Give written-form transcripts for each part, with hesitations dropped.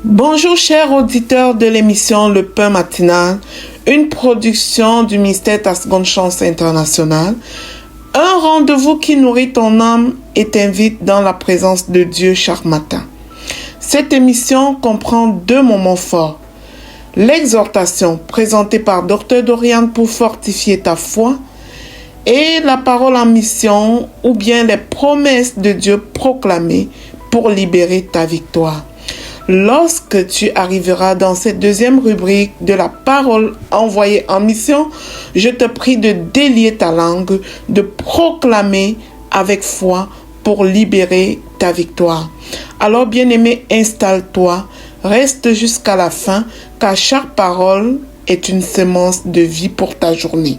Bonjour chers auditeurs de l'émission Le Pain Matinal, une production du ministère Ta Seconde Chance International, un rendez-vous qui nourrit ton âme et t'invite dans la présence de Dieu chaque matin. Cette émission comprend deux moments forts. L'exhortation présentée par Dr Dorian pour fortifier ta foi et la parole en mission ou bien les promesses de Dieu proclamées pour libérer ta victoire. Lorsque tu arriveras dans cette deuxième rubrique de la parole envoyée en mission, je te prie de délier ta langue, de proclamer avec foi pour libérer ta victoire. Alors, bien-aimé, installe-toi, reste jusqu'à la fin, car chaque parole est une semence de vie pour ta journée.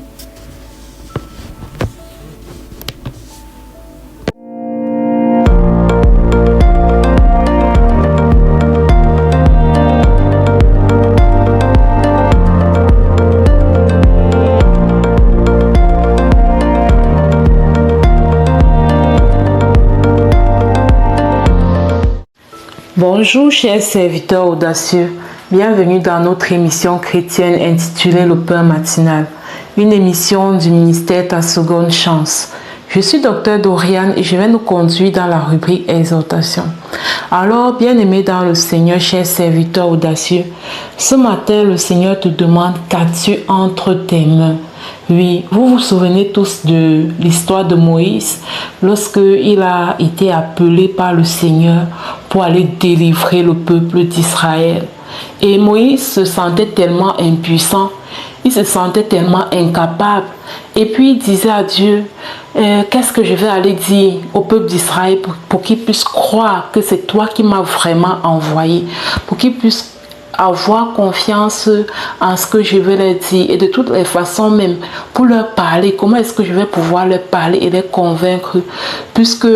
Bonjour chers serviteurs audacieux, bienvenue dans notre émission chrétienne intitulée Le Pain Matinal, une émission du ministère Ta Seconde Chance. Je suis Dr Dorian et je vais nous conduire dans la rubrique Exhortation. Alors, bien-aimés dans le Seigneur, chers serviteurs audacieux, ce matin le Seigneur te demande qu'as-tu entre tes mains? Oui, vous vous souvenez tous de l'histoire de Moïse lorsqu'il a été appelé par le Seigneur pour aller délivrer le peuple d'Israël. Et Moïse se sentait tellement impuissant, il se sentait tellement incapable. Et puis il disait à Dieu, qu'est-ce que je vais aller dire au peuple d'Israël pour qu'il puisse croire que c'est toi qui m'as vraiment envoyé, pour qu'il puisse avoir confiance en ce que je vais leur dire et de toutes les façons même pour leur parler. Comment est-ce que je vais pouvoir leur parler et les convaincre puisque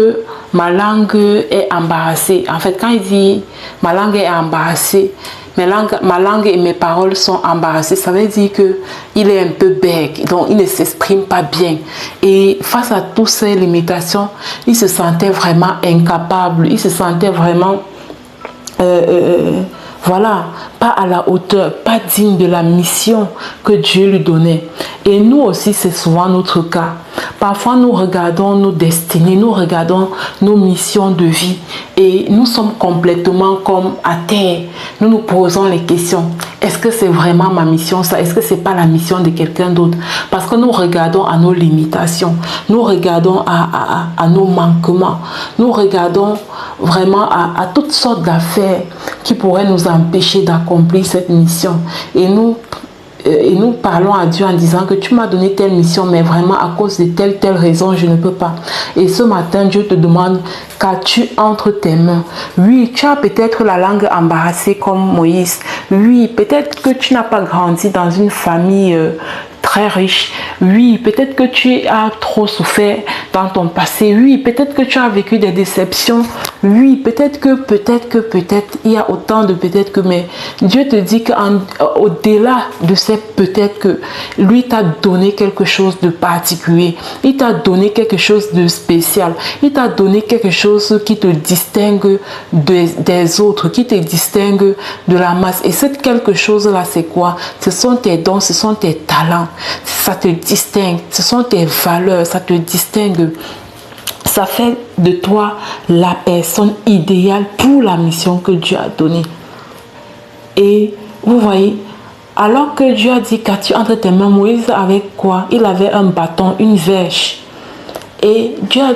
ma langue est embarrassée. En fait, quand il dit ma langue est embarrassée, ma langue et mes paroles sont embarrassées, ça veut dire qu'il est un peu bègue, donc il ne s'exprime pas bien. Et face à toutes ces limitations, il se sentait vraiment incapable, il se sentait vraiment voilà, pas à la hauteur, pas digne de la mission que Dieu lui donnait. Et nous aussi, c'est souvent notre cas. Parfois, nous regardons nos destinées, nous regardons nos missions de vie et nous sommes complètement comme à terre. Nous nous posons les questions. Est-ce que c'est vraiment ma mission ça? Est-ce que c'est pas la mission de quelqu'un d'autre? Parce que nous regardons à nos limitations, nous regardons à nos manquements, nous regardons vraiment à toutes sortes d'affaires qui pourraient nous empêcher d'accomplir cette mission. Et nous parlons à Dieu en disant que tu m'as donné telle mission, mais vraiment à cause de telle raison, je ne peux pas. Et ce matin, Dieu te demande, qu'as-tu entre tes mains? Oui, tu as peut-être la langue embarrassée comme Moïse. Oui, peut-être que tu n'as pas grandi dans une famille très riche. Oui, peut-être que tu as trop souffert dans ton passé. Oui, peut-être que tu as vécu des déceptions. Oui, peut-être, il y a autant de peut-être que, mais Dieu te dit qu'au-delà de ces peut-être que, lui t'a donné quelque chose de particulier. Il t'a donné quelque chose de spécial. Il t'a donné quelque chose qui te distingue des autres, qui te distingue de la masse. Et cette quelque chose-là, c'est quoi? Ce sont tes dons, ce sont tes talents. Ça te distingue, ce sont tes valeurs, ça te distingue. Ça fait de toi la personne idéale pour la mission que Dieu a donnée. Et vous voyez, alors que Dieu a dit qu'as-tu entre tes mains, Moïse avec quoi? Il avait un bâton, une verge. Et Dieu a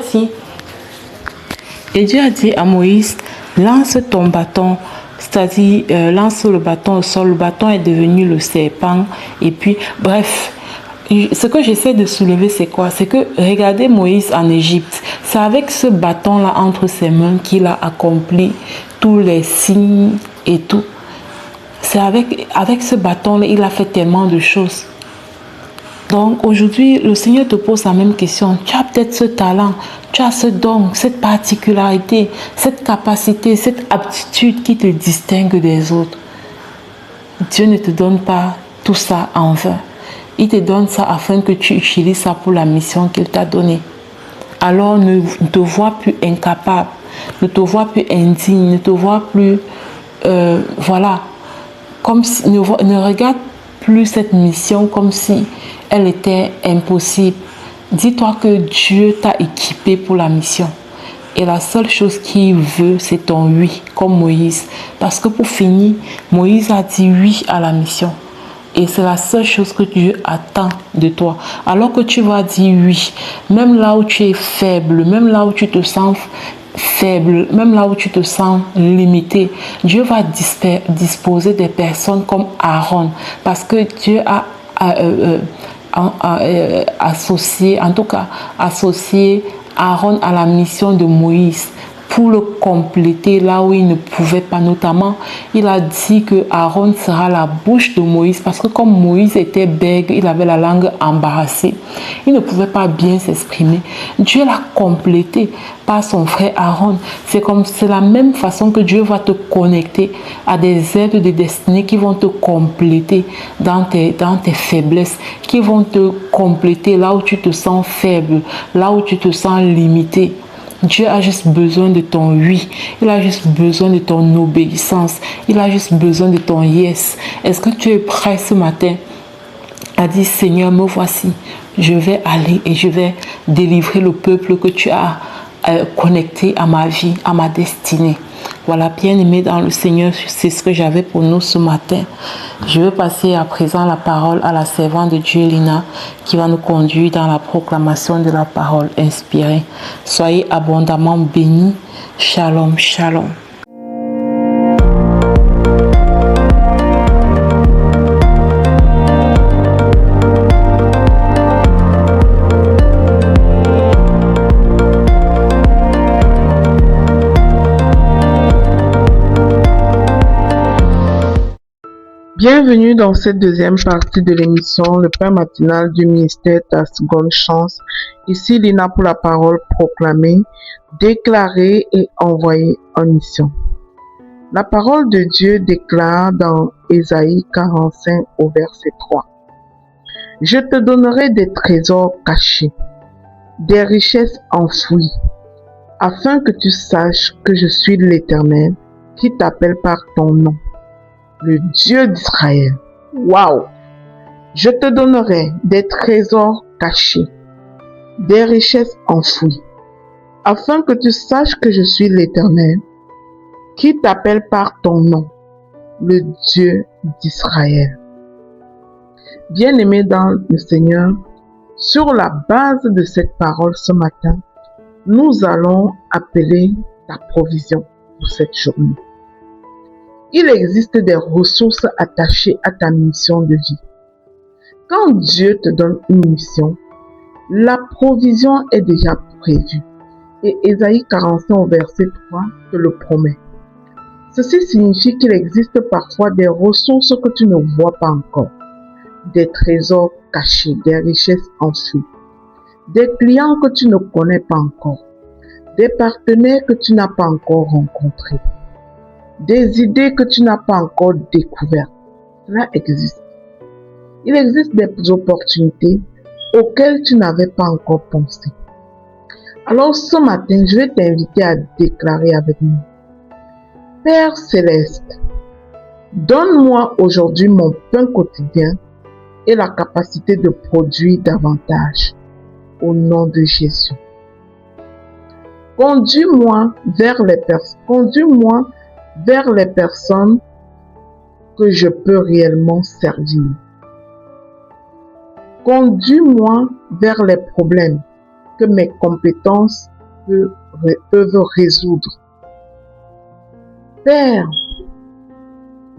dit à Moïse, lance ton bâton. C'est-à-dire, lance le bâton au sol, le bâton est devenu le serpent. Et puis, bref, ce que j'essaie de soulever, c'est quoi? C'est que, regardez Moïse en Égypte. C'est avec ce bâton-là entre ses mains qu'il a accompli tous les signes et tout. C'est avec ce bâton-là, il a fait tellement de choses. Donc, aujourd'hui, le Seigneur te pose la même question. Tu as peut-être ce talent, tu as ce don, cette particularité, cette capacité, cette aptitude qui te distingue des autres. Dieu ne te donne pas tout ça en vain. Il te donne ça afin que tu utilises ça pour la mission qu'il t'a donnée. Alors ne te vois plus incapable, ne te vois plus indigne, ne te vois plus voilà, comme si, ne regarde plus cette mission comme si elle était impossible. Dis-toi que Dieu t'a équipé pour la mission. Et la seule chose qu'il veut, c'est ton oui, comme Moïse. Parce que pour finir, Moïse a dit oui à la mission. Et c'est la seule chose que Dieu attend de toi. Alors que tu vas dire oui, même là où tu es faible, même là où tu te sens faible, même là où tu te sens limité, Dieu va disposer des personnes comme Aaron. Parce que Dieu a associé Aaron à la mission de Moïse pour le compléter là où il ne pouvait pas. Notamment, il a dit que Aaron sera la bouche de Moïse parce que comme Moïse était bègue, il avait la langue embarrassée. Il ne pouvait pas bien s'exprimer. Dieu l'a complété par son frère Aaron. C'est la même façon que Dieu va te connecter à des aides de destinée qui vont te compléter dans tes faiblesses, qui vont te compléter là où tu te sens faible, là où tu te sens limité. Dieu a juste besoin de ton oui. Il a juste besoin de ton obéissance. Il a juste besoin de ton yes. Est-ce que tu es prêt ce matin à dire, Seigneur, me voici. Je vais aller et je vais délivrer le peuple que tu as connecté à ma vie, à ma destinée. Voilà, bien-aimés dans le Seigneur, c'est ce que j'avais pour nous ce matin. Je vais passer à présent la parole à la servante de Dieu, Lina, qui va nous conduire dans la proclamation de la parole inspirée. Soyez abondamment bénis. Shalom, shalom. Bienvenue dans cette deuxième partie de l'émission Le pain matinal du ministère Ta Seconde Chance. Ici Lina pour la parole proclamée, déclarée et envoyée en mission. La parole de Dieu déclare dans Ésaïe 45 au verset 3. Je te donnerai des trésors cachés, des richesses enfouies, afin que tu saches que je suis l'Éternel qui t'appelle par ton nom, le Dieu d'Israël. Waouh! Je te donnerai des trésors cachés, des richesses enfouies, afin que tu saches que je suis l'Éternel, qui t'appelle par ton nom, le Dieu d'Israël. Bien-aimés dans le Seigneur, sur la base de cette parole ce matin, nous allons appeler ta provision pour cette journée. Il existe des ressources attachées à ta mission de vie. Quand Dieu te donne une mission, la provision est déjà prévue. Et Ésaïe 45 au verset 3 te le promet. Ceci signifie qu'il existe parfois des ressources que tu ne vois pas encore, des trésors cachés, des richesses enfouies, des clients que tu ne connais pas encore, des partenaires que tu n'as pas encore rencontrés, des idées que tu n'as pas encore découvertes. Cela existe. Il existe des opportunités auxquelles tu n'avais pas encore pensé. Alors ce matin, je vais t'inviter à déclarer avec moi. Père Céleste, donne-moi aujourd'hui mon pain quotidien et la capacité de produire davantage. Au nom de Jésus. Conduis-moi vers les personnes que je peux réellement servir. Conduis-moi vers les problèmes que mes compétences peuvent résoudre. Père,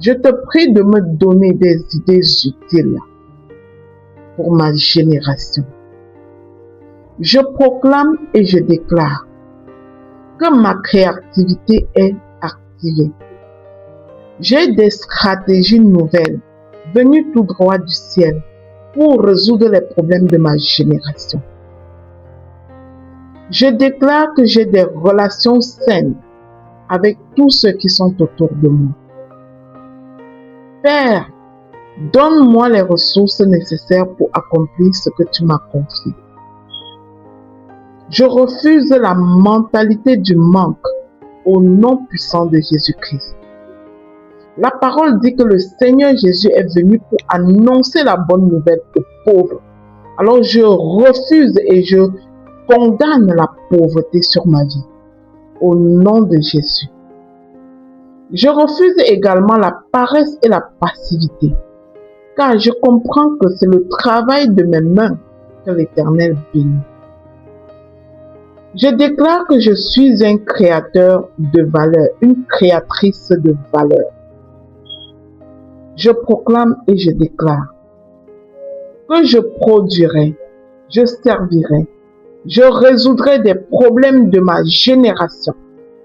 je te prie de me donner des idées utiles pour ma génération. Je proclame et je déclare que ma créativité est activée. J'ai des stratégies nouvelles venues tout droit du ciel pour résoudre les problèmes de ma génération. Je déclare que j'ai des relations saines avec tous ceux qui sont autour de moi. Père, donne-moi les ressources nécessaires pour accomplir ce que tu m'as confié. Je refuse la mentalité du manque au nom puissant de Jésus-Christ. La parole dit que le Seigneur Jésus est venu pour annoncer la bonne nouvelle aux pauvres. Alors je refuse et je condamne la pauvreté sur ma vie. Au nom de Jésus. Je refuse également la paresse et la passivité, car je comprends que c'est le travail de mes mains que l'Éternel bénit. Je déclare que je suis un créateur de valeur, une créatrice de valeur. Je proclame et je déclare que je produirai, je servirai, je résoudrai des problèmes de ma génération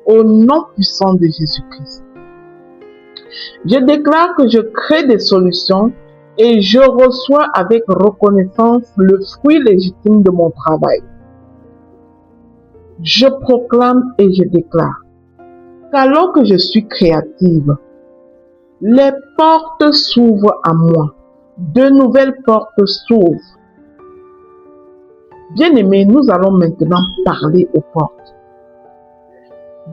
au nom puissant de Jésus-Christ. Je déclare que je crée des solutions et je reçois avec reconnaissance le fruit légitime de mon travail. Je proclame et je déclare qu'alors que je suis créative, les portes s'ouvrent à moi. De nouvelles portes s'ouvrent. Bien-aimés, nous allons maintenant parler aux portes.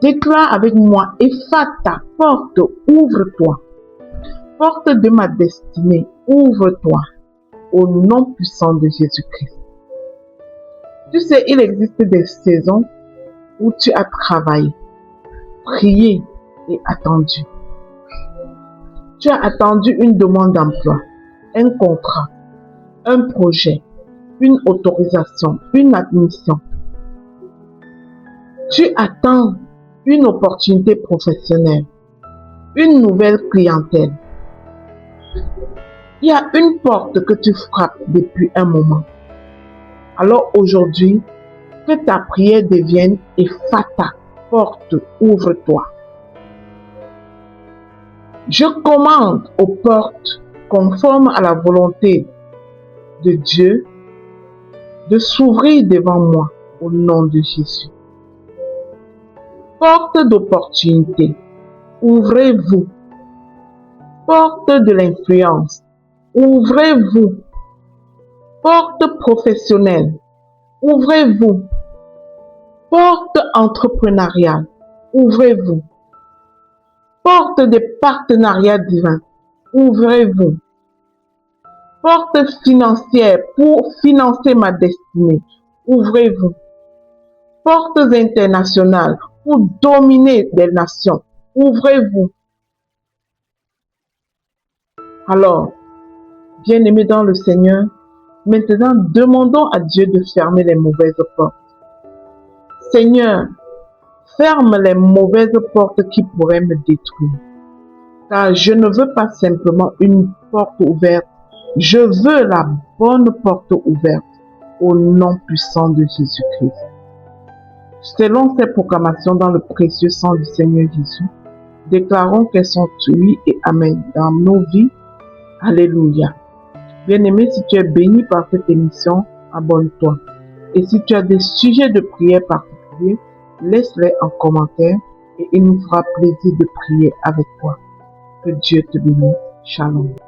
Déclare avec moi, Ephata, porte, ouvre-toi. Porte de ma destinée, ouvre-toi. Au nom puissant de Jésus-Christ. Tu sais, il existe des saisons où tu as travaillé, prié et attendu. Tu as attendu une demande d'emploi, un contrat, un projet, une autorisation, une admission. Tu attends une opportunité professionnelle, une nouvelle clientèle. Il y a une porte que tu frappes depuis un moment. Alors aujourd'hui, que ta prière devienne Ephata, porte, ouvre-toi. Je commande aux portes conformes à la volonté de Dieu de s'ouvrir devant moi au nom de Jésus. Porte d'opportunité, ouvrez-vous. Porte de l'influence, ouvrez-vous. Porte professionnelle, ouvrez-vous. Porte entrepreneuriale, ouvrez-vous. Porte de partenariats divins, ouvrez-vous. Porte financière pour financer ma destinée, ouvrez-vous. Portes internationales pour dominer des nations, ouvrez-vous. Alors, bien-aimés dans le Seigneur, maintenant demandons à Dieu de fermer les mauvaises portes. Seigneur, ferme les mauvaises portes qui pourraient me détruire. Car je ne veux pas simplement une porte ouverte, je veux la bonne porte ouverte au nom puissant de Jésus-Christ. Selon ces proclamations dans le précieux sang du Seigneur Jésus, déclarons qu'elles sont oui et amen dans nos vies. Alléluia. Bien-aimé, si tu es béni par cette émission, abonne-toi. Et si tu as des sujets de prière particuliers, laisse-les en commentaire et il nous fera plaisir de prier avec toi. Que Dieu te bénisse. Shalom.